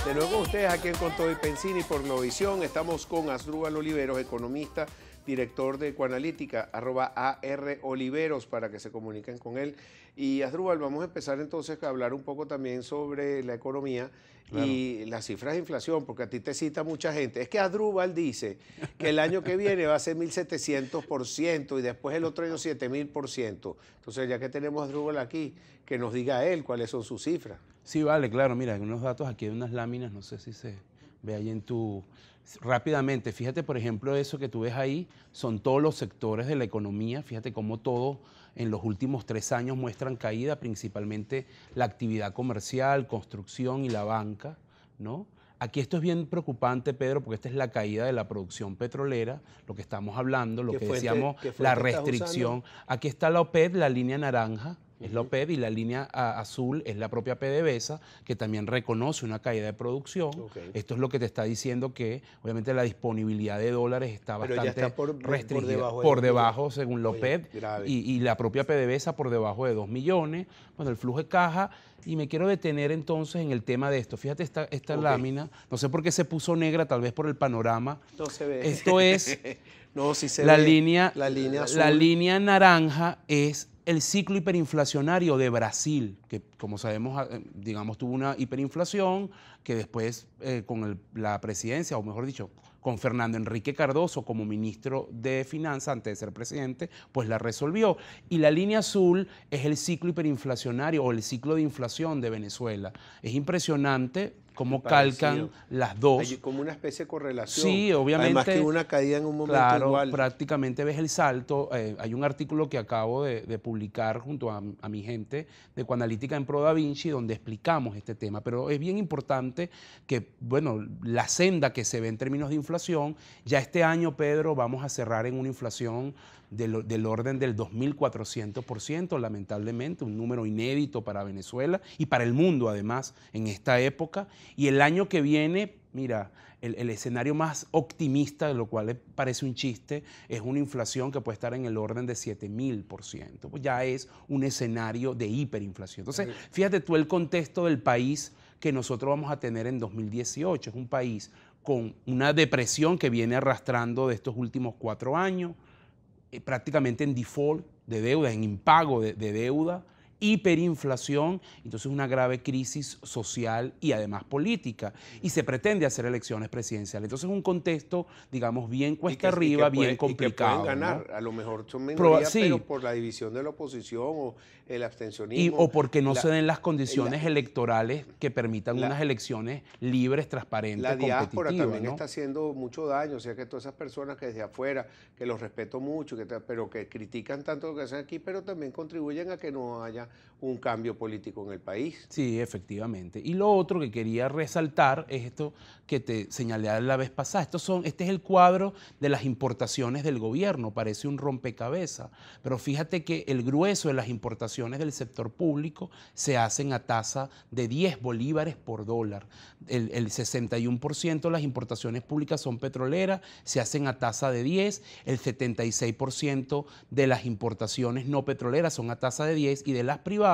De nuevo con ustedes aquí en Con Todo y Pensini por Globovisión. Estamos con Asdrúbal Oliveros, economista, director de Ecoanalítica, @AROliveros para que se comuniquen con él. Y Asdrúbal, vamos a empezar entonces a hablar un poco también sobre la economía y las cifras de inflación, porque a ti te cita mucha gente. Es que Asdrúbal dice que el año que viene va a ser 1.700% y después el otro año 7.000%. Entonces, ya que tenemos a Asdrúbal aquí, que nos diga él cuáles son sus cifras. Sí, vale, claro. Mira, hay unos datos aquí de unas láminas, no sé si se ve ahí en tu... Rápidamente, fíjate, por ejemplo, eso que tú ves ahí, son todos los sectores de la economía. Fíjate cómo todos en los últimos 3 años muestran caída, principalmente la actividad comercial, construcción y la banca, ¿no? Aquí esto es bien preocupante, Pedro, porque esta es la caída de la producción petrolera, lo que estamos hablando, lo que decíamos, la restricción. Aquí está la OPEP, la línea naranja, es la OPEP, y la línea azul es la propia PDVSA, que también reconoce una caída de producción. Esto es lo que te está diciendo que, obviamente, la disponibilidad de dólares está bastante restringida. Por debajo, según la OPEP, y la propia PDVSA por debajo de 2 millones. Bueno, el flujo de caja, y me quiero detener entonces en el tema de esto. Fíjate esta lámina, no sé por qué se puso negra, tal vez por el panorama. No se ve. Esto es no, sí se la ve. línea Azul. La línea naranja es el ciclo hiperinflacionario de Brasil, que como sabemos, digamos, tuvo una hiperinflación que después con la presidencia, o mejor dicho, con Fernando Enrique Cardoso como ministro de Finanzas antes de ser presidente, pues la resolvió. Y la línea azul es el ciclo hiperinflacionario o el ciclo de inflación de Venezuela. Es impresionante cómo calcan las dos. Hay como una especie de correlación. Sí, obviamente. Además que una caída en un momento claro, igual. Prácticamente ves el salto. Hay un artículo que acabo de publicar junto a mi gente de Ecoanalítica en Pro Da Vinci, donde explicamos este tema. Pero es bien importante que, bueno, la senda que se ve en términos de inflación, ya este año, Pedro, vamos a cerrar en una inflación del orden del 2.400%, lamentablemente, un número inédito para Venezuela y para el mundo, además, en esta época. Y el año que viene, mira, el escenario más optimista, de lo cual parece un chiste, es una inflación que puede estar en el orden de 7.000%. Pues ya es un escenario de hiperinflación. Entonces, fíjate tú el contexto del país que nosotros vamos a tener en 2018. Es un país con una depresión que viene arrastrando de estos últimos 4 años, prácticamente en default de deuda, en impago de deuda, hiperinflación, entonces una grave crisis social y además política, y se pretende hacer elecciones presidenciales. Entonces es un contexto, digamos, bien cuesta arriba, bien complicado. Y que pueden ganar, ¿no? A lo mejor son minorías, pero por la división de la oposición o el abstencionismo. O porque no se den las condiciones electorales que permitan unas elecciones libres, transparentes, competitivas. La diáspora también está haciendo mucho daño, o sea que todas esas personas que desde afuera, que los respeto mucho, pero que critican tanto lo que hacen aquí, pero también contribuyen a que no haya un cambio político en el país. Sí, efectivamente. Y lo otro que quería resaltar es esto que te señalé la vez pasada. Este es el cuadro de las importaciones del gobierno, parece un rompecabezas, pero fíjate que el grueso de las importaciones del sector público se hacen a tasa de 10 bolívares por dólar. El 61% de las importaciones públicas son petroleras, se hacen a tasa de 10, el 76% de las importaciones no petroleras son a tasa de 10, y de las privadas,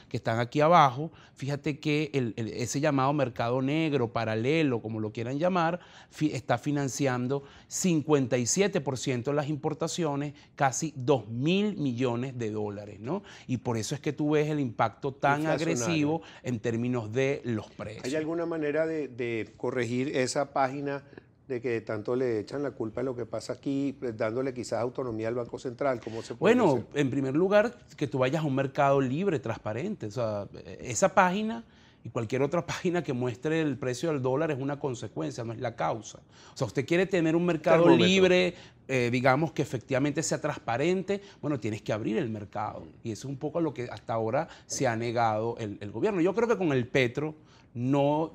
que están aquí abajo, fíjate que ese llamado mercado negro, paralelo, como lo quieran llamar, está financiando 57% de las importaciones, casi 2.000 millones de dólares, ¿no? Y por eso es que tú ves el impacto tan agresivo en términos de los precios. ¿Hay alguna manera de corregir esa página de que tanto le echan la culpa de lo que pasa aquí, dándole quizás autonomía al Banco Central? ¿Cómo se puede hacer? En primer lugar, que tú vayas a un mercado libre, transparente. O sea, esa página y cualquier otra página que muestre el precio del dólar es una consecuencia, no es la causa. O sea, usted quiere tener un mercado libre, digamos, que efectivamente sea transparente, bueno, tienes que abrir el mercado. Y eso es un poco lo que hasta ahora se ha negado el gobierno. Yo creo que con el petro, no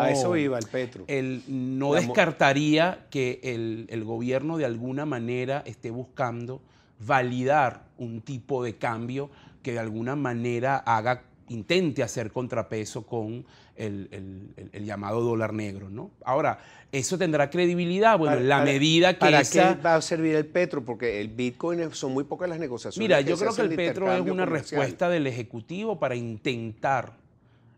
a eso iba el petro. No descartaría que el gobierno de alguna manera esté buscando validar un tipo de cambio que de alguna manera intente hacer contrapeso con el llamado dólar negro, ¿no? Ahora, ¿eso tendrá credibilidad? Bueno, en la medida que ¿Para qué va a servir el petro? Porque el Bitcoin son muy pocas las negociaciones. Mira, yo creo que el petro es una respuesta del Ejecutivo para intentar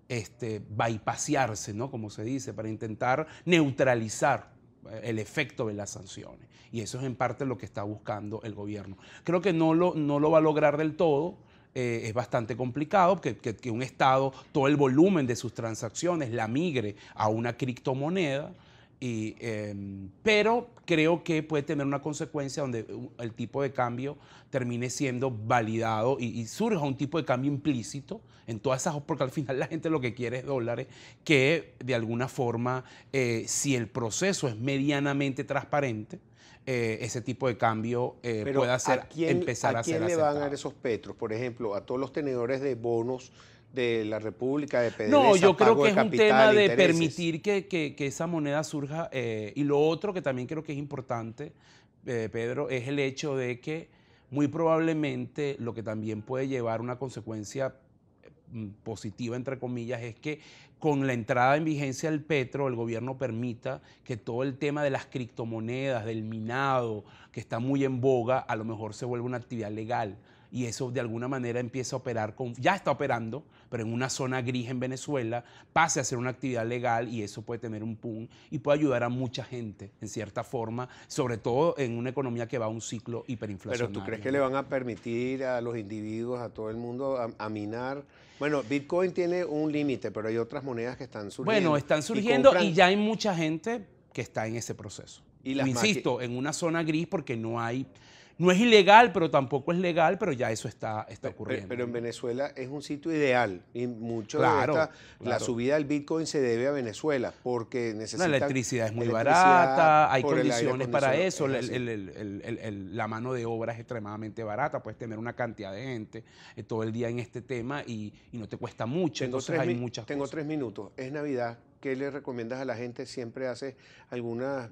bypasearse, ¿no? Como se dice, para intentar neutralizar el efecto de las sanciones. Y eso es en parte lo que está buscando el gobierno. Creo que no lo va a lograr del todo. Es bastante complicado que un Estado, todo el volumen de sus transacciones la migre a una criptomoneda. Pero creo que puede tener una consecuencia donde el tipo de cambio termine siendo validado y surja un tipo de cambio implícito en todas esas, porque al final la gente lo que quiere es dólares, que de alguna forma, si el proceso es medianamente transparente, ese tipo de cambio puede hacer empezar a ser ¿a quién le van a aceptado. dar esos petros? Por ejemplo, a todos los tenedores de bonos de la República, de PDVSA, No, yo creo pago que de es un capital, tema de intereses. permitir que esa moneda surja. Y lo otro que también creo que es importante, Pedro, es el hecho de que muy probablemente lo que también puede llevar una consecuencia positiva, entre comillas, es que con la entrada en vigencia del petro, el gobierno permita que todo el tema de las criptomonedas, del minado, que está muy en boga, a lo mejor se vuelva una actividad legal. Y eso de alguna manera empieza a operar, ya está operando, pero en una zona gris en Venezuela, pase a ser una actividad legal y eso puede tener un boom y puede ayudar a mucha gente, en cierta forma, sobre todo en una economía que va a un ciclo hiperinflacionario. Pero ¿tú crees que le van a permitir a los individuos, a todo el mundo, a minar? Bueno, Bitcoin tiene un límite, pero hay otras monedas que están surgiendo. Bueno, están surgiendo y ya hay mucha gente que está en ese proceso. Y insisto, en una zona gris porque no es ilegal, pero tampoco es legal, pero ya eso está ocurriendo. Pero en Venezuela es un sitio ideal y mucho claro. la subida del Bitcoin se debe a Venezuela porque necesitan... La electricidad es muy barata, hay condiciones para eso, la mano de obra es extremadamente barata, puedes tener una cantidad de gente todo el día en este tema y no te cuesta mucho, entonces hay muchas cosas. Tengo 3 minutos, es Navidad. ¿Qué le recomiendas a la gente? Siempre hace algunas,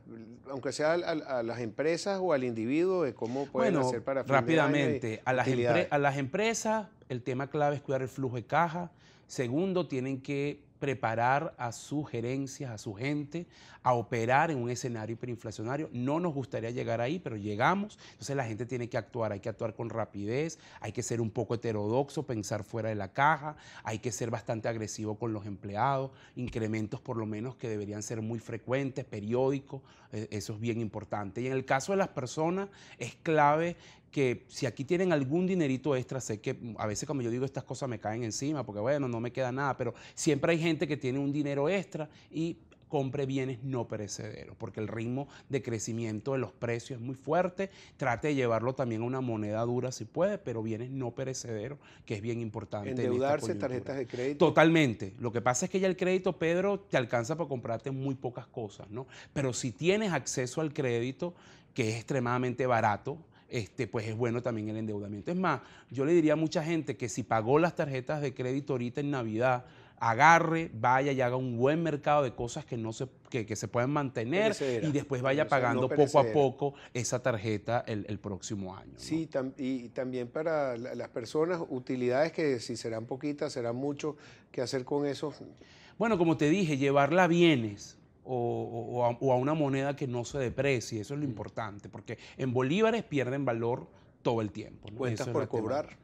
aunque sea a las empresas o al individuo, de cómo pueden hacer para fin rápidamente, de año a las empresas el tema clave es cuidar el flujo de caja. Segundo, tienen que preparar a sus gerencias, a su gente, a operar en un escenario hiperinflacionario. No nos gustaría llegar ahí, pero llegamos. Entonces la gente tiene que actuar, hay que actuar con rapidez, hay que ser un poco heterodoxo, pensar fuera de la caja, hay que ser bastante agresivo con los empleados, incrementos por lo menos que deberían ser muy frecuentes, periódicos, eso es bien importante. Y en el caso de las personas es clave que si aquí tienen algún dinerito extra, sé que a veces como yo digo estas cosas me caen encima porque bueno, no me queda nada, pero siempre hay gente que tiene un dinero extra y compre bienes no perecederos, porque el ritmo de crecimiento de los precios es muy fuerte. Trate de llevarlo también a una moneda dura si puede, pero bienes no perecederos, que es bien importante. Endeudarse, tarjetas de crédito. Totalmente. Lo que pasa es que ya el crédito, Pedro, te alcanza para comprarte muy pocas cosas, ¿no? Pero si tienes acceso al crédito, que es extremadamente barato, pues es bueno también el endeudamiento. Es más, yo le diría a mucha gente que si pagó las tarjetas de crédito ahorita en Navidad, agarre, vaya y haga un buen mercado de cosas que se puedan mantener y después vaya pagando poco a poco esa tarjeta el próximo año, ¿no? Sí, y también para las personas, utilidades que si serán poquitas, serán mucho, ¿qué hacer con eso? Bueno, como te dije, llevarla a bienes o a una moneda que no se deprecie, eso es lo importante, porque en bolívares pierden valor todo el tiempo, ¿no? Cuentas por cobrar.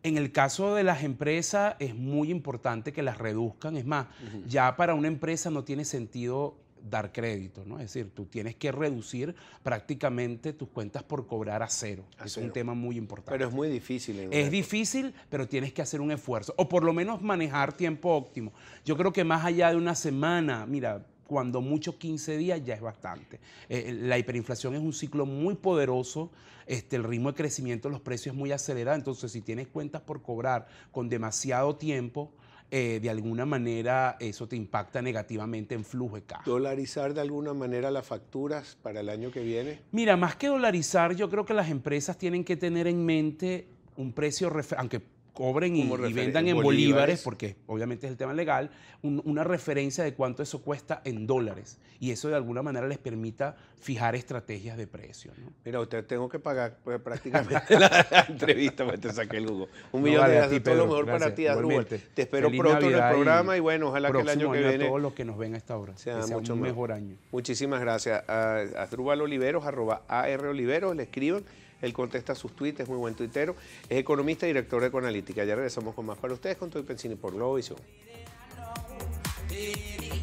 En el caso de las empresas es muy importante que las reduzcan. Es más, ya para una empresa no tiene sentido dar crédito, ¿no? Es decir, tú tienes que reducir prácticamente tus cuentas por cobrar a cero. Es un tema muy importante. Pero es muy difícil. Es difícil, pero tienes que hacer un esfuerzo. O por lo menos manejar tiempo óptimo. Yo creo que más allá de una semana, mira, cuando mucho 15 días ya es bastante. La hiperinflación es un ciclo muy poderoso, el ritmo de crecimiento de los precios es muy acelerado, entonces si tienes cuentas por cobrar con demasiado tiempo, de alguna manera eso te impacta negativamente en flujo de caja. ¿Dolarizar de alguna manera las facturas para el año que viene? Mira, más que dolarizar, yo creo que las empresas tienen que tener en mente un precio, aunque cobren y vendan en bolívares, porque obviamente es el tema legal, una referencia de cuánto eso cuesta en dólares. Y eso de alguna manera les permita fijar estrategias de precios, ¿no? Mira, usted tengo que pagar prácticamente la entrevista para que te saque el jugo. Un millón de gracias, todo lo mejor para ti, Asdrúbal. Te espero pronto en el programa y bueno, ojalá que el año que viene... a todos los que nos ven a esta hora, sea mucho un mejor año. Muchísimas gracias. A Asdrúbal Oliveros, @AROliveros, le escriban. Él contesta sus tweets, es muy buen tuitero. Es economista y director de Ecoanalítica. Ya regresamos con más para ustedes con Toy Pensini por Globovisión. Baby,